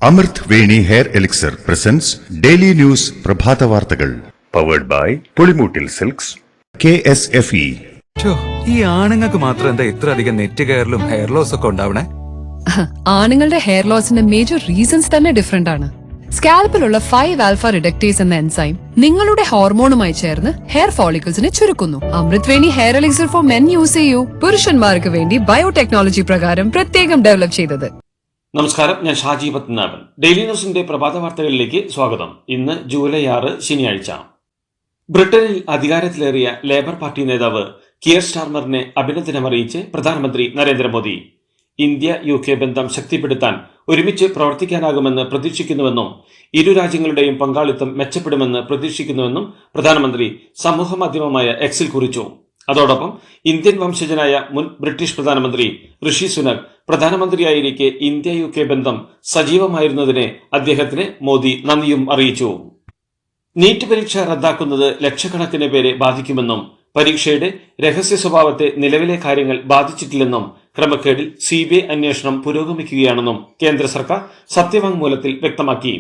അമൃത് Veni hair elixir presents daily news പ്രഭാത വാർത്തകൾ powered by Pulimoottil silks KSFE. ഈ ആണുങ്ങൾക്ക് മാത്രം എന്താ ഇത്ര അധികം നെറ്റ് കെയറിലും ഹെയർ ലോസ് ഒക്കെ ഉണ്ടാവണേ? ആണുങ്ങളുടെ ഹെയർ ലോസിന്റെ മേജർ റീസൺസ് തന്നെ ഡിഫറെന്റ് ആണ്. സ്കാൽപ്പിലുള്ള 5-alpha റിഡക്ടേസ് എന്ന എൻസൈം നിങ്ങളുടെ ഹോർമോണുമായി ചേർന്ന് ഹെയർ ഫോളിക്കിൾസിനെ ചുരുക്കുന്നു. Amrit Veni hair elixir for men use ചെയ്യൂ. പുരുഷന്മാർക്ക് വേണ്ടി ബയോടെക്നോളജി പ്രകാരം പ്രത്യേകം ഡെവലപ്പ് ചെയ്തത്. നമസ്കാരം, ഞാൻ ഷാജി പത്മനാഭൻ. ഡെയിലി ന്യൂസിന്റെ പ്രഭാത വാർത്തകളിലേക്ക് സ്വാഗതം. ഇന്ന് ജൂലൈ 6 ശനിയാഴ്ച. ബ്രിട്ടനിൽ അധികാരത്തിലേറിയ ലേബർ പാർട്ടി നേതാവ് കിയർ സ്റ്റാർമറിനെ അഭിനന്ദനമറിയിച്ച് പ്രധാനമന്ത്രി നരേന്ദ്രമോദി. ഇന്ത്യ UK ബന്ധം ശക്തിപ്പെടുത്താൻ ഒരുമിച്ച് പ്രവർത്തിക്കാനാകുമെന്ന് പ്രതീക്ഷിക്കുന്നുവെന്നും ഇരു രാജ്യങ്ങളുടെയും പങ്കാളിത്തം മെച്ചപ്പെടുമെന്ന് പ്രതീക്ഷിക്കുന്നുവെന്നും പ്രധാനമന്ത്രി സമൂഹമാധ്യമമായ എക്സിൽ കുറിച്ചു. അതോടൊപ്പം ഇന്ത്യൻ വംശജനായ മുൻ ബ്രിട്ടീഷ് പ്രധാനമന്ത്രി ഋഷി സുനക് പ്രധാനമന്ത്രിയായിരിക്കെ ഇന്ത്യ UK ബന്ധം സജീവമായിരുന്നതിന് അദ്ദേഹത്തിന് മോദി നന്ദിയും അറിയിച്ചു. നീറ്റ് പരീക്ഷ റദ്ദാക്കുന്നത് ലക്ഷക്കണക്കിന് പേരെ ബാധിക്കുമെന്നും പരീക്ഷയുടെ രഹസ്യ സ്വഭാവത്തെ നിലവിലെ കാര്യങ്ങൾ ബാധിച്ചിട്ടില്ലെന്നും ക്രമക്കേടിൽ CBI അന്വേഷണം പുരോഗമിക്കുകയാണെന്നും കേന്ദ്ര സർക്കാർ സത്യവാങ്മൂലത്തിൽ വ്യക്തമാക്കി.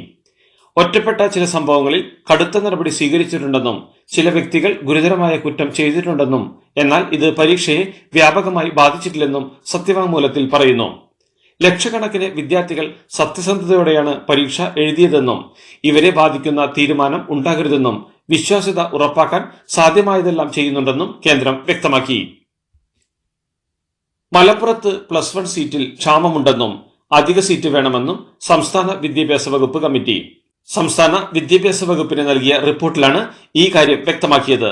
ഒറ്റപ്പെട്ട ചില സംഭവങ്ങളിൽ കടുത്ത നടപടി സ്വീകരിച്ചിട്ടുണ്ടെന്നും ചില വ്യക്തികൾ ഗുരുതരമായ കുറ്റം ചെയ്തിട്ടുണ്ടെന്നും എന്നാൽ ഇത് പരീക്ഷയെ വ്യാപകമായി ബാധിച്ചിട്ടില്ലെന്നും സത്യവാങ്മൂലത്തിൽ പറയുന്നു. ലക്ഷക്കണക്കിന് വിദ്യാർത്ഥികൾ സത്യസന്ധതയോടെയാണ് പരീക്ഷ എഴുതിയതെന്നും ഇവരെ ബാധിക്കുന്ന തീരുമാനം ഉണ്ടാകരുതെന്നും വിശ്വാസ്യത ഉറപ്പാക്കാൻ സാധ്യമായതെല്ലാം ചെയ്യുന്നുണ്ടെന്നും കേന്ദ്രം വ്യക്തമാക്കി. മലപ്പുറത്ത് +1 സീറ്റിൽ ക്ഷാമമുണ്ടെന്നും അധിക സീറ്റ് വേണമെന്നും സംസ്ഥാന വിദ്യാഭ്യാസ വകുപ്പ് കമ്മിറ്റി. സംസ്ഥാന വിദ്യാഭ്യാസ വകുപ്പിന് നൽകിയ റിപ്പോർട്ടിലാണ് ഈ കാര്യം വ്യക്തമാക്കിയത്.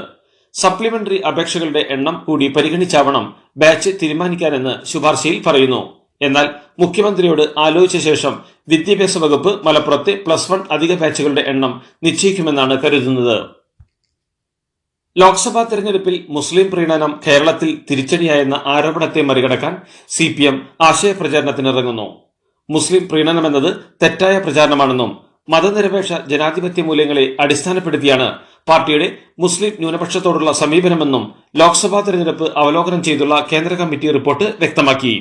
സപ്ലിമെന്ററി അപേക്ഷകളുടെ എണ്ണം കൂടി പരിഗണിച്ചാവണം ബാച്ച് തീരുമാനിക്കാനെന്ന് ശുപാർശയിൽ പറയുന്നു. എന്നാൽ മുഖ്യമന്ത്രിയോട് ആലോചിച്ച ശേഷം വിദ്യാഭ്യാസ വകുപ്പ് മലപ്പുറത്തെ +1 അധിക ബാച്ചുകളുടെ എണ്ണം നിശ്ചയിക്കുമെന്നാണ് കരുതുന്നത്. ലോക്സഭാ തെരഞ്ഞെടുപ്പിൽ മുസ്ലിം പ്രീണനം കേരളത്തിൽ തിരിച്ചടിയായെന്ന ആരോപണത്തെ മറികടക്കാൻ CPM ആശയപ്രചാരണത്തിനിറങ്ങുന്നു. മുസ്ലിം പ്രീണനമെന്നത് തെറ്റായ പ്രചാരണമാണെന്നും മതനിരപേക്ഷ ജനാധിപത്യ മൂല്യങ്ങളെ അടിസ്ഥാനപ്പെടുത്തിയാണ് പാർട്ടിയുടെ മുസ്ലിം ന്യൂനപക്ഷത്തോടുള്ള സമീപനമെന്നും ലോക്സഭാ തെരഞ്ഞെടുപ്പ് അവലോകനം ചെയ്തുള്ള കേന്ദ്ര കമ്മിറ്റി റിപ്പോർട്ട് വ്യക്തമാക്കി.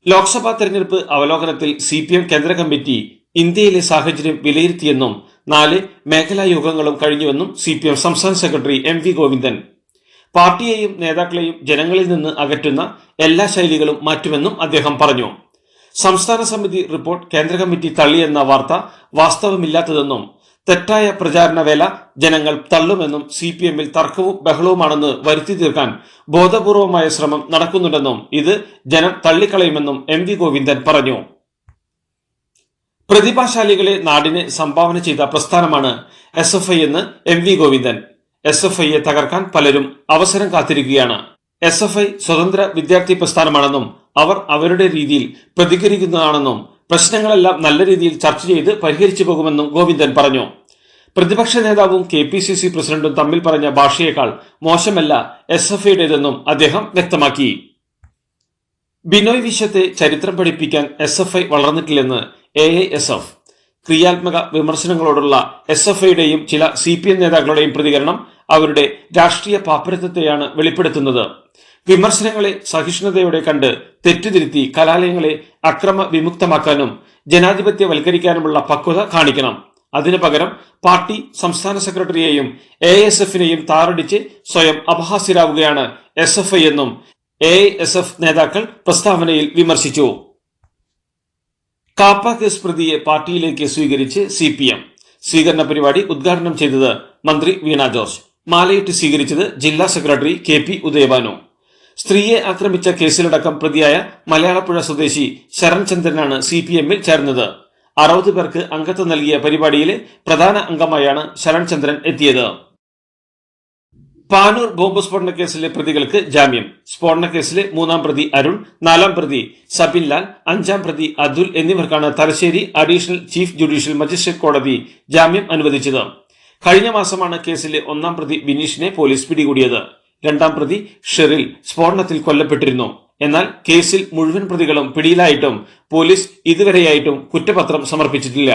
ലോക്സഭാ തെരഞ്ഞെടുപ്പ് അവലോകനത്തിൽ CPM കേന്ദ്ര കമ്മിറ്റി ഇന്ത്യയിലെ സാഹചര്യം വിലയിരുത്തിയെന്നും 4 മേഖലാ യോഗങ്ങളും കഴിഞ്ഞുവെന്നും CPM സംസ്ഥാന സെക്രട്ടറി MV ഗോവിന്ദൻ. പാർട്ടിയെയും നേതാക്കളെയും ജനങ്ങളിൽ നിന്ന് അകറ്റുന്ന എല്ലാ ശൈലികളും മാറ്റുമെന്നും അദ്ദേഹം പറഞ്ഞു. സംസ്ഥാന സമിതി റിപ്പോർട്ട് കേന്ദ്ര കമ്മിറ്റി തള്ളിയെന്ന വാർത്ത വാസ്തവമില്ലാത്തതെന്നും തെറ്റായ പ്രചാരണ വേല ജനങ്ങൾ തള്ളുമെന്നും CPMൽ തർക്കവും ബഹളവുമാണെന്ന് വരുത്തി തീർക്കാൻ ബോധപൂർവമായ ശ്രമം നടക്കുന്നുണ്ടെന്നും ഇത് ജനം തള്ളിക്കളയുമെന്നും MV ഗോവിന്ദൻ പറഞ്ഞു. പ്രതിഭാശാലികളെ നാടിന് സംഭാവന ചെയ്ത പ്രസ്ഥാനമാണ് SFI എന്ന് MV ഗോവിന്ദൻ. SFIയെ തകർക്കാൻ പലരും അവസരം കാത്തിരിക്കുകയാണ്. SFI സ്വതന്ത്ര വിദ്യാർത്ഥി പ്രസ്ഥാനമാണെന്നും അവർ അവരുടെ രീതിയിൽ പ്രതികരിക്കുന്നതാണെന്നും പ്രശ്നങ്ങളെല്ലാം നല്ല രീതിയിൽ ചർച്ച ചെയ്ത് പരിഹരിച്ചു പോകുമെന്നും ഗോവിന്ദൻ പറഞ്ഞു. പ്രതിപക്ഷ നേതാവും KPCC പ്രസിഡന്റും തമ്മിൽ പറഞ്ഞ ഭാഷയേക്കാൾ മോശമല്ല SFIയുടേതെന്നും അദ്ദേഹം വ്യക്തമാക്കി. ബിനോയ് വിശ്വത്തെ ചരിത്രം പഠിപ്പിക്കാൻ SFI വളർന്നിട്ടില്ലെന്ന് AISF. ക്രിയാത്മക വിമർശനങ്ങളോടുള്ള SFIയുടെയും ചില CPM നേതാക്കളുടെയും പ്രതികരണം അവരുടെ രാഷ്ട്രീയ പാപ്പരത്വത്തെയാണ് വെളിപ്പെടുത്തുന്നത്. വിമർശനങ്ങളെ സഹിഷ്ണുതയോടെ കണ്ട് തെറ്റുതിരുത്തി കലാലയങ്ങളെ അക്രമ വിമുക്തമാക്കാനും ജനാധിപത്യവൽക്കരിക്കാനുമുള്ള പക്വത കാണിക്കണം. അതിനു പകരം പാർട്ടി സംസ്ഥാന സെക്രട്ടറിയെയും AISFനെയും താറടിച്ച് സ്വയം അപഹാസ്യരാവുകയാണ് SFI എന്നും AISF നേതാക്കൾ പ്രസ്താവനയിൽ വിമർശിച്ചു. കാപ്പ കേസ് പ്രതിയെ പാർട്ടിയിലേക്ക് സ്വീകരിച്ച് CPM. സ്വീകരണ പരിപാടി ഉദ്ഘാടനം ചെയ്തത് മന്ത്രി വീണ ജോർജ്. മാലയിട്ട് സ്വീകരിച്ചത് ജില്ലാ സെക്രട്ടറി KP ഉദയഭാനു. സ്ത്രീയെ ആക്രമിച്ച കേസിലടക്കം പ്രതിയായ മലയാളപ്പുഴ സ്വദേശി ശരൺ ചന്ദ്രനാണ് CPMൽ ചേർന്നത്. 60 പേർക്ക് അംഗത്വം നൽകിയ പരിപാടിയിലെ പ്രധാന അംഗമായാണ് ശരൺ ചന്ദ്രൻ എത്തിയത്. പാനൂർ ബോംബ് സ്ഫോടന കേസിലെ പ്രതികൾക്ക് ജാമ്യം. സ്ഫോടന കേസിലെ 3-ാം പ്രതി അരുൺ, 4-ാം പ്രതി സബിൻ ലാൽ, 5-ാം പ്രതി അതുൽ എന്നിവർക്കാണ് Thalassery additional chief judicial magistrate കോടതി ജാമ്യം അനുവദിച്ചത്. കഴിഞ്ഞ മാസമാണ് കേസിലെ 1-ാം പ്രതി ബിനീഷിനെ പോലീസ് പിടികൂടിയത്. 2-ാം പ്രതി ഷെറിൽ സ്ഫോടനത്തിൽ കൊല്ലപ്പെട്ടിരുന്നു. എന്നാൽ കേസിൽ മുഴുവൻ പ്രതികളും പിടിയിലായിട്ടും പോലീസ് ഇതുവരെയായിട്ടും കുറ്റപത്രം സമർപ്പിച്ചിട്ടില്ല.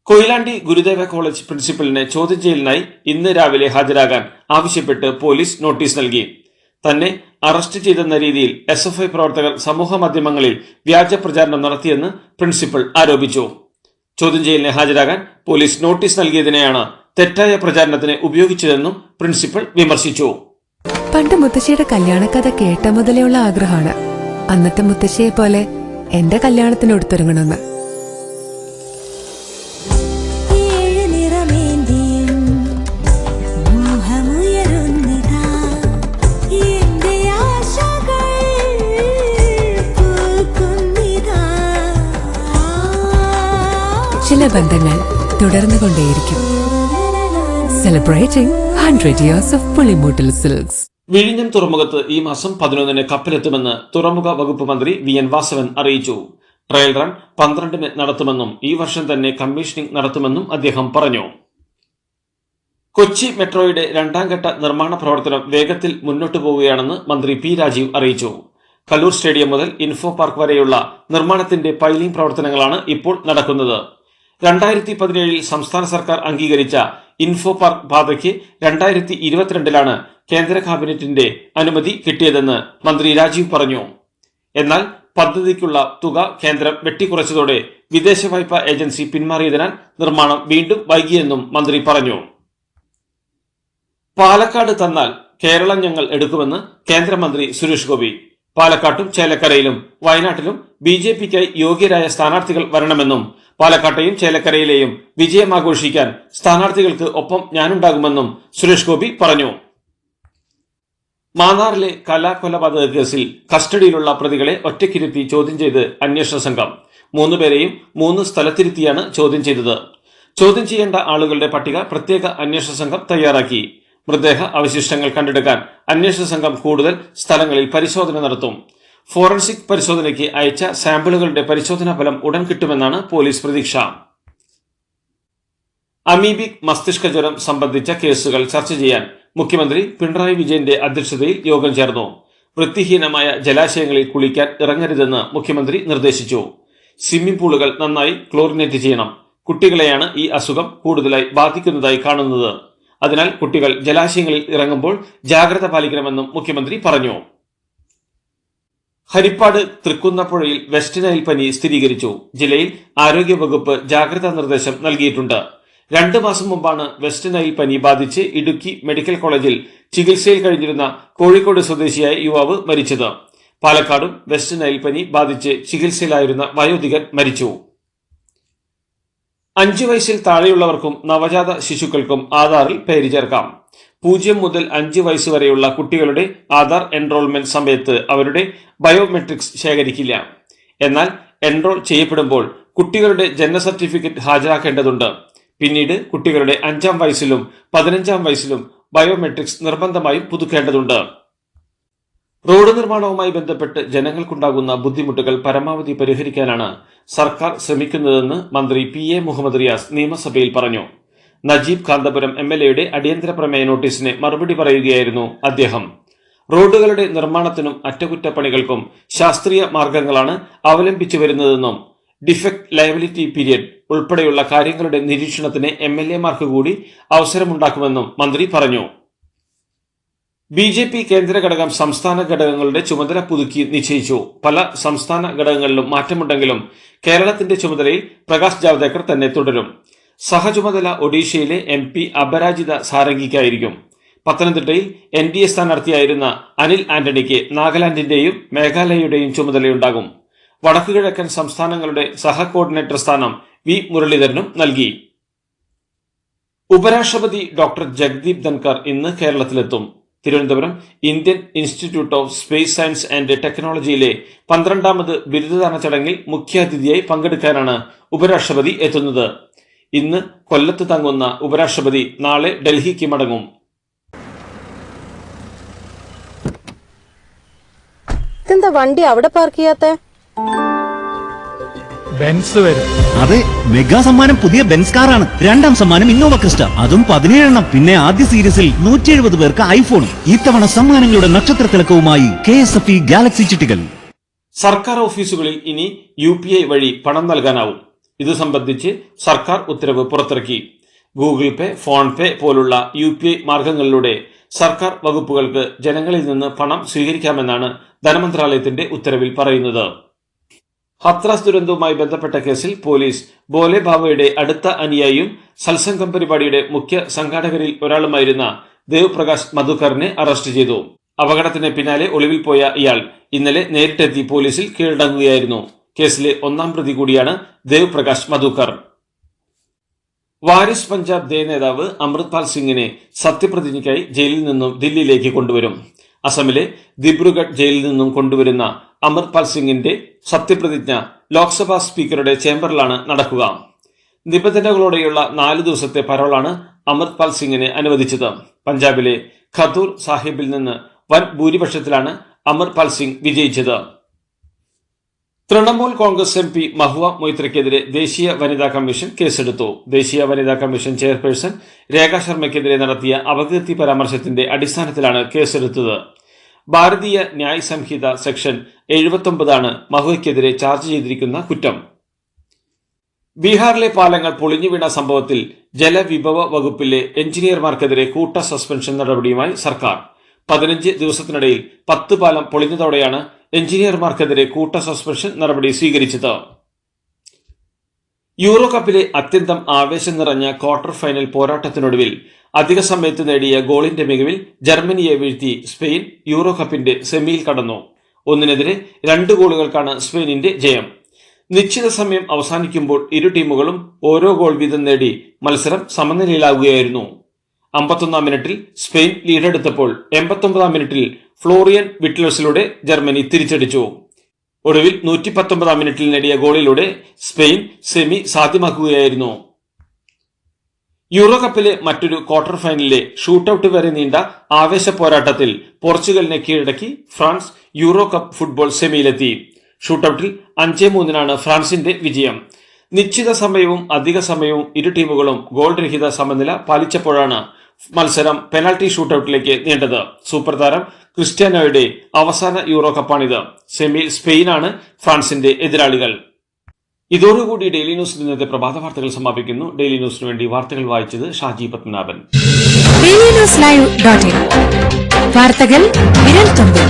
കൊയിലാണ്ടി ഗുരുദേവ കോളേജ് പ്രിൻസിപ്പലിന് ചോദ്യം ചെയ്യലിനായി ഇന്ന് രാവിലെ ഹാജരാകാൻ ആവശ്യപ്പെട്ട് പോലീസ് നോട്ടീസ് നൽകി. തന്നെ അറസ്റ്റ് ചെയ്തെന്ന രീതിയിൽ SFI പ്രവർത്തകർ സമൂഹ മാധ്യമങ്ങളിൽ വ്യാജ പ്രചാരണം നടത്തിയെന്ന് പ്രിൻസിപ്പൽ ആരോപിച്ചു. ചോദ്യം ചെയ്യലിന് ഹാജരാകാൻ പോലീസ് നോട്ടീസ് നൽകിയതിനെയാണ് തെറ്റായ പ്രചാരണത്തിന് ഉപയോഗിച്ചതെന്നും പ്രിൻസിപ്പൽ വിമർശിച്ചു. പണ്ട് മുത്തശ്ശിയുടെ കല്യാണക്കഥ കേട്ട മുതലേ ഉള്ള ആഗ്രഹമാണ് അന്നത്തെ മുത്തശ്ശിയെ പോലെ എന്റെ കല്യാണത്തിന് എടുത്തൊരുങ്ങണമെന്ന്. ചില ബന്ധങ്ങൾ തുടർന്നുകൊണ്ടേയിരിക്കും. Celebrating 100 years of Pulimoottil silks. വിഴിഞ്ഞം തുറമുഖത്ത് ഈ മാസം 11-ന് കപ്പലെത്തുമെന്ന് തുറമുഖ വകുപ്പ് മന്ത്രി VN വാസവൻ അറിയിച്ചു. ട്രയൽ റൺ 12-ന് നടത്തുമെന്നും ഈ വർഷം തന്നെ കമ്മീഷനിംഗ് നടത്തുമെന്നും അദ്ദേഹം പറഞ്ഞു. കൊച്ചി മെട്രോയുടെ 2ാം ഘട്ട നിർമ്മാണ പ്രവർത്തനം വേഗത്തിൽ മുന്നോട്ടു പോവുകയാണെന്ന് മന്ത്രി P. രാജീവ് അറിയിച്ചു. കല്ലൂർ സ്റ്റേഡിയം മുതൽ ഇൻഫോ പാർക്ക് വരെയുള്ള നിർമ്മാണത്തിന്റെ പൈലിംഗ് പ്രവർത്തനങ്ങളാണ് ഇപ്പോൾ നടക്കുന്നത്. 2017-ൽ സംസ്ഥാന സർക്കാർ അംഗീകരിച്ച ഇൻഫോ പാർക്ക് പാതയ്ക്ക് 2022-ലാണ് കേന്ദ്ര ക്യാബിനറ്റിന്റെ അനുമതി കിട്ടിയതെന്ന് മന്ത്രി രാജീവ് പറഞ്ഞു. എന്നാൽ പദ്ധതിക്കുള്ള തുക കേന്ദ്രം വെട്ടിക്കുറച്ചതോടെ വിദേശ വായ്പാ ഏജൻസി പിന്മാറിയതിനാൽ നിർമ്മാണം വീണ്ടും വൈകിയെന്നും മന്ത്രി പറഞ്ഞു. പാലക്കാട് തന്നാൽ കേരളം ഞങ്ങൾ എടുക്കുമെന്ന് കേന്ദ്രമന്ത്രി സുരേഷ് ഗോപി. പാലക്കാട്ടും ചേലക്കരയിലും വയനാട്ടിലും BJPക്കായി യോഗ്യരായ സ്ഥാനാർത്ഥികൾ വരണമെന്നും പാലക്കാട്ടെയും ചേലക്കരയിലെയും വിജയമാഘോഷിക്കാൻ സ്ഥാനാർത്ഥികൾക്ക് ഒപ്പം ഞാനുണ്ടാകുമെന്നും സുരേഷ് ഗോപി പറഞ്ഞു. മാന്നാറിലെ കലാകൊലപാതക കേസിൽ കസ്റ്റഡിയിലുള്ള പ്രതികളെ ഒറ്റയ്ക്കിരുത്തി ചോദ്യം ചെയ്ത് അന്വേഷണ സംഘം. 3 പേരെയും 3 സ്ഥലത്തിരുത്തിയാണ് ചോദ്യം ചെയ്തത്. ചോദ്യം ചെയ്യേണ്ട ആളുകളുടെ പട്ടിക പ്രത്യേക അന്വേഷണ സംഘം തയ്യാറാക്കി. മൃതദേഹ അവശിഷ്ടങ്ങൾ കണ്ടെടുക്കാൻ അന്വേഷണ സംഘം കൂടുതൽ സ്ഥലങ്ങളിൽ പരിശോധന നടത്തും. ഫോറൻസിക് പരിശോധനയ്ക്ക് അയച്ച സാമ്പിളുകളുടെ പരിശോധനാ ഫലം ഉടൻ കിട്ടുമെന്നാണ് പോലീസ് പ്രതീക്ഷ. അമീബിക് മസ്തിഷ്ക ജ്വരം സംബന്ധിച്ച കേസുകൾ ചർച്ച ചെയ്യാൻ മുഖ്യമന്ത്രി പിണറായി വിജയന്റെ അധ്യക്ഷതയിൽ യോഗം ചേർന്നു. വൃത്തിഹീനമായ ജലാശയങ്ങളിൽ കുളിക്കാൻ ഇറങ്ങരുതെന്ന് മുഖ്യമന്ത്രി നിർദ്ദേശിച്ചു. സ്വിമ്മിംഗ് പൂളുകൾ നന്നായി ക്ലോറിനേറ്റ് ചെയ്യണം. കുട്ടികളെയാണ് ഈ അസുഖം കൂടുതലായി ബാധിക്കുന്നതായി കാണുന്നത്. അതിനാൽ കുട്ടികൾ ജലാശയങ്ങളിൽ ഇറങ്ങുമ്പോൾ ജാഗ്രത പാലിക്കണമെന്നും മുഖ്യമന്ത്രി പറഞ്ഞു. ഹരിപ്പാട് തൃക്കുന്നപ്പുഴയിൽ വെസ്റ്റ് നൈൽ പനി സ്ഥിരീകരിച്ചു. ജില്ലയിൽ ആരോഗ്യവകുപ്പ് ജാഗ്രതാ നിർദ്ദേശം നൽകിയിട്ടുണ്ട്. 2 മാസം മുമ്പാണ് വെസ്റ്റ് നൈൽ പനി ബാധിച്ച് ഇടുക്കി മെഡിക്കൽ കോളേജിൽ ചികിത്സയിൽ കഴിഞ്ഞിരുന്ന കോഴിക്കോട് സ്വദേശിയായ യുവാവ് മരിച്ചത്. പാലക്കാടും വെസ്റ്റ് നൈൽ പനി ബാധിച്ച് ചികിത്സയിലായിരുന്ന വയോധികൻ മരിച്ചു. 5 വയസ്സിൽ താഴെയുള്ളവർക്കും നവജാത ശിശുക്കൾക്കും ആധാറിൽ പേര് ചേർക്കാം. 0 മുതൽ 5 വയസ്സ് വരെയുള്ള കുട്ടികളുടെ ആധാർ എൻറോൾമെന്റ് സമയത്ത് അവരുടെ ബയോമെട്രിക്സ് ശേഖരിക്കില്ല. എന്നാൽ എൻറോൾ ചെയ്യപ്പെടുമ്പോൾ കുട്ടികളുടെ ജനന സർട്ടിഫിക്കറ്റ് ഹാജരാക്കേണ്ടതുണ്ട്. പിന്നീട് കുട്ടികളുടെ 5-ാം വയസ്സിലും 15-ാം വയസ്സിലും ബയോമെട്രിക്സ് നിർബന്ധമായും പുതുക്കേണ്ടതുണ്ട്. റോഡ് നിർമ്മാണവുമായി ബന്ധപ്പെട്ട് ജനങ്ങൾക്കുണ്ടാകുന്ന ബുദ്ധിമുട്ടുകൾ പരമാവധി പരിഹരിക്കാനാണ് സർക്കാർ ശ്രമിക്കുന്നതെന്ന് മന്ത്രി PA മുഹമ്മദ് റിയാസ് നിയമസഭയിൽ പറഞ്ഞു. നജീബ് കാന്തപുരം MLAയുടെ അടിയന്തര പ്രമേയ നോട്ടീസിന് മറുപടി പറയുകയായിരുന്നു അദ്ദേഹം. റോഡുകളുടെ നിർമ്മാണത്തിനും അറ്റകുറ്റപ്പണികൾക്കും ശാസ്ത്രീയ മാർഗങ്ങളാണ് അവലംബിച്ചു വരുന്നതെന്നും ഡിഫക്ട് ലയബിലിറ്റി പീരിയഡ് ഉൾപ്പെടെയുള്ള കാര്യങ്ങളുടെ നിരീക്ഷണത്തിന് MLAമാർക്ക് കൂടി അവസരമുണ്ടാക്കുമെന്നും മന്ത്രി പറഞ്ഞു. BJP കേന്ദ്ര ഘടകം സംസ്ഥാന ഘടകങ്ങളുടെ ചുമതല പുതുക്കി നിശ്ചയിച്ചു. പല സംസ്ഥാന ഘടകങ്ങളിലും മാറ്റമുണ്ടെങ്കിലും കേരളത്തിന്റെ ചുമതലയിൽ പ്രകാശ് ജാവ്ദേക്കർ തന്നെ തുടരും. സഹചുമതല ഒഡീഷയിലെ MP അപരാജിത സാരംഗിക്കായിരിക്കും. പത്തനംതിട്ടയിൽ NDA സ്ഥാനാർത്ഥിയായിരുന്ന അനിൽ ആന്റണിക്ക് നാഗാലാൻഡിന്റെയും മേഘാലയയുടെയും ചുമതലയുണ്ടാകും. വടക്കുകിഴക്കൻ സംസ്ഥാനങ്ങളുടെ സഹ കോർഡിനേറ്റർ സ്ഥാനം V. മുരളീധരനും നൽകി. ഉപരാഷ്ട്രപതി ഡോക്ടർ ജഗ്ദീപ് ധൻകർ ഇന്ന് കേരളത്തിലെത്തും. Thiruvananthapuram Indian institute of space science and ടെക്നോളജിയിലെ 12ാമത് ബിരുദദാന ചടങ്ങിൽ മുഖ്യാതിഥിയായി പങ്കെടുക്കാനാണ് ഉപരാഷ്ട്രപതി എത്തുന്നത്. ഇന്ന് കൊല്ലത്ത് തങ്ങുന്ന ഉപരാഷ്ട്രപതി നാളെ ഡൽഹിക്ക് മടങ്ങും. എന്താ വണ്ടി അവിടെ പാർക്ക് ചെയ്യാത്തെ? ബെൻസ് വരും. അതെ, മെഗാ സമ്മാനം പുതിയ ബെൻസ് കാറാണ്. 2ാം സമ്മാനം ഇന്നോവ ക്രിസ്റ്റ, അതും 17 എണ്ണം. പിന്നെ ആദ്യ സീരീസിൽ 170 പേർക്ക് ഐഫോൺ. ഇത്തവണ സമ്മാനങ്ങളുടെ നക്ഷത്ര തിളക്കവുമായി KSFE ഗാലക്സി ചിട്ടികൾ. സർക്കാർ ഓഫീസുകളിൽ ഇനി UPI വഴി പണം നൽകാനാവും. ഇത് സംബന്ധിച്ച് സർക്കാർ ഉത്തരവ് പുറത്തിറക്കി. ഗൂഗിൾ പേ, ഫോൺ പേ പോലുള്ള UPI മാർഗങ്ങളിലൂടെ സർക്കാർ വകുപ്പുകൾക്ക് ജനങ്ങളിൽ നിന്ന് പണം സ്വീകരിക്കാമെന്നാണ് ധനമന്ത്രാലയത്തിന്റെ ഉത്തരവിൽ പറയുന്നത്. ഹത്രാസ് ദുരന്തവുമായി ബന്ധപ്പെട്ട കേസിൽ പോലീസ് ഭോലെ ബാബയുടെ അടുത്ത അനുയായിയും സത്സംഗം പരിപാടിയുടെ മുഖ്യ സംഘാടകരിൽ ഒരാളുമായിരുന്ന ദേവ് പ്രകാശ് മധുക്കറിനെ അറസ്റ്റ് ചെയ്തു. അപകടത്തിന് പിന്നാലെ ഒളിവിൽ പോയ ഇയാൾ ഇന്നലെ നേരിട്ടെത്തി പോലീസിൽ കീഴടങ്ങുകയായിരുന്നു. കേസിലെ 1ാം പ്രതി കൂടിയാണ് ദേവ് പ്രകാശ് മധുക്കർ. വാരിസ് പഞ്ചാബ് ദേ നേതാവ് അമൃത്പാൽ സിംഗിനെ സത്യപ്രതിജ്ഞയ്ക്കായി ജയിലിൽ നിന്നും ദില്ലിയിലേക്ക് കൊണ്ടുവരും. അസമിലെ ദിബ്രുഗഡ് ജയിലിൽ നിന്നും കൊണ്ടുവരുന്ന അമൃത്പാൽ സിംഗിന്റെ സത്യപ്രതിജ്ഞ ലോക്സഭാ സ്പീക്കറുടെ ചേംബറിലാണ് നടക്കുക. നിബന്ധനകളോടെയുള്ള 4 ദിവസത്തെ പരോളാണ് അമൃത്പാൽ സിംഗിന് അനുവദിച്ചത്. പഞ്ചാബിലെ ഖദൂർ സാഹിബിൽ നിന്ന് വൻ ഭൂരിപക്ഷത്തിലാണ് അമർപാൽ സിംഗ് വിജയിച്ചത്. തൃണമൂൽ കോൺഗ്രസ് MP മഹുവ മൊയ്ത്രയ്ക്കെതിരെ ദേശീയ വനിതാ കമ്മീഷൻ കേസെടുത്തു. ദേശീയ വനിതാ കമ്മീഷൻ ചെയർപേഴ്സൺ രേഖ ശർമ്മയ്ക്കെതിരെ നടത്തിയ അപകീർത്തി പരാമർശത്തിന്റെ അടിസ്ഥാനത്തിലാണ് കേസെടുത്തത്. ഭാരതീയ ന്യായ് സംഹിത സെക്ഷൻ 79 മഹുവയ്ക്കെതിരെ ചാർജ് ചെയ്തിരിക്കുന്ന കുറ്റം. ബീഹാറിലെ പാലങ്ങൾ പൊളിഞ്ഞു വീണ സംഭവത്തിൽ ജലവിഭവ വകുപ്പിലെ എഞ്ചിനീയർമാർക്കെതിരെ കൂട്ട സസ്പെൻഷൻ നടപടിയുമായി സർക്കാർ. 15 ദിവസത്തിനിടയിൽ 10 പാലം പൊളിഞ്ഞതോടെയാണ് എഞ്ചിനീയർമാർക്കെതിരെ കൂട്ട സസ്പെൻഷൻ നടപടി സ്വീകരിച്ചത്. യൂറോ കപ്പിലെ അത്യന്തം ആവേശം നിറഞ്ഞ ക്വാർട്ടർ ഫൈനൽ പോരാട്ടത്തിനൊടുവിൽ അധിക സമയത്ത് നേടിയ ഗോളിന്റെ മികവിൽ ജർമ്മനിയെ വീഴ്ത്തി സ്പെയിൻ യൂറോ കപ്പിന്റെ സെമിയിൽ കടന്നു. 1-2 ഗോളുകൾക്കാണ് സ്പെയിനിന്റെ ജയം. നിശ്ചിത സമയം അവസാനിക്കുമ്പോൾ ഇരു ടീമുകളും ഓരോ ഗോൾ വീതം നേടി മത്സരം സമനിലയിലാകുകയായിരുന്നു. 51-ാം മിനിറ്റിൽ സ്പെയിൻ ലീഡെടുത്തപ്പോൾ 89-ാം മിനിറ്റിൽ ഫ്ലോറിയൻ വിറ്റ്ലേഴ്സിലൂടെ ജർമ്മനി തിരിച്ചടിച്ചു. ഒടുവിൽ 119-ാം മിനിറ്റിൽ നേടിയ ഗോളിലൂടെ സ്പെയിൻ സെമി സാധ്യമാക്കുകയായിരുന്നു. യൂറോ കപ്പിലെ മറ്റൊരു ക്വാർട്ടർ ഫൈനലിലെ ഷൂട്ടൌട്ട് വരെ നീണ്ട ആവേശ പോരാട്ടത്തിൽ പോർച്ചുഗലിനെ കീഴടക്കി ഫ്രാൻസ് യൂറോ കപ്പ് ഫുട്ബോൾ സെമിയിലെത്തി. ഷൂട്ടൌട്ടിൽ 5-3 ഫ്രാൻസിന്റെ വിജയം. നിശ്ചിത സമയവും അധിക സമയവും ഇരു ടീമുകളും ഗോൾ രഹിത സമനില പാലിച്ചപ്പോഴാണ് മത്സരം പെനാൽറ്റി ഷൂട്ടൌട്ടിലേക്ക് നീണ്ടത്. സൂപ്പർ താരം ക്രിസ്ത്യാനോയുടെ അവസാന യൂറോ കപ്പാണിത്. സെമിയിൽ സ്പെയിനാണ് ഫ്രാൻസിന്റെ എതിരാളികൾ. ഇതോടുകൂടി ഡെയിലി ന്യൂസ് ഇന്നത്തെ പ്രഭാത വാർത്തകൾ സമാപിക്കുന്നു. ഡെയിലി ന്യൂസിന് വേണ്ടി വാർത്തകൾ വായിച്ചത് ഷാജി പത്മനാഭൻ. വാർത്തകൾ വിരൽ തുമ്പിൽ.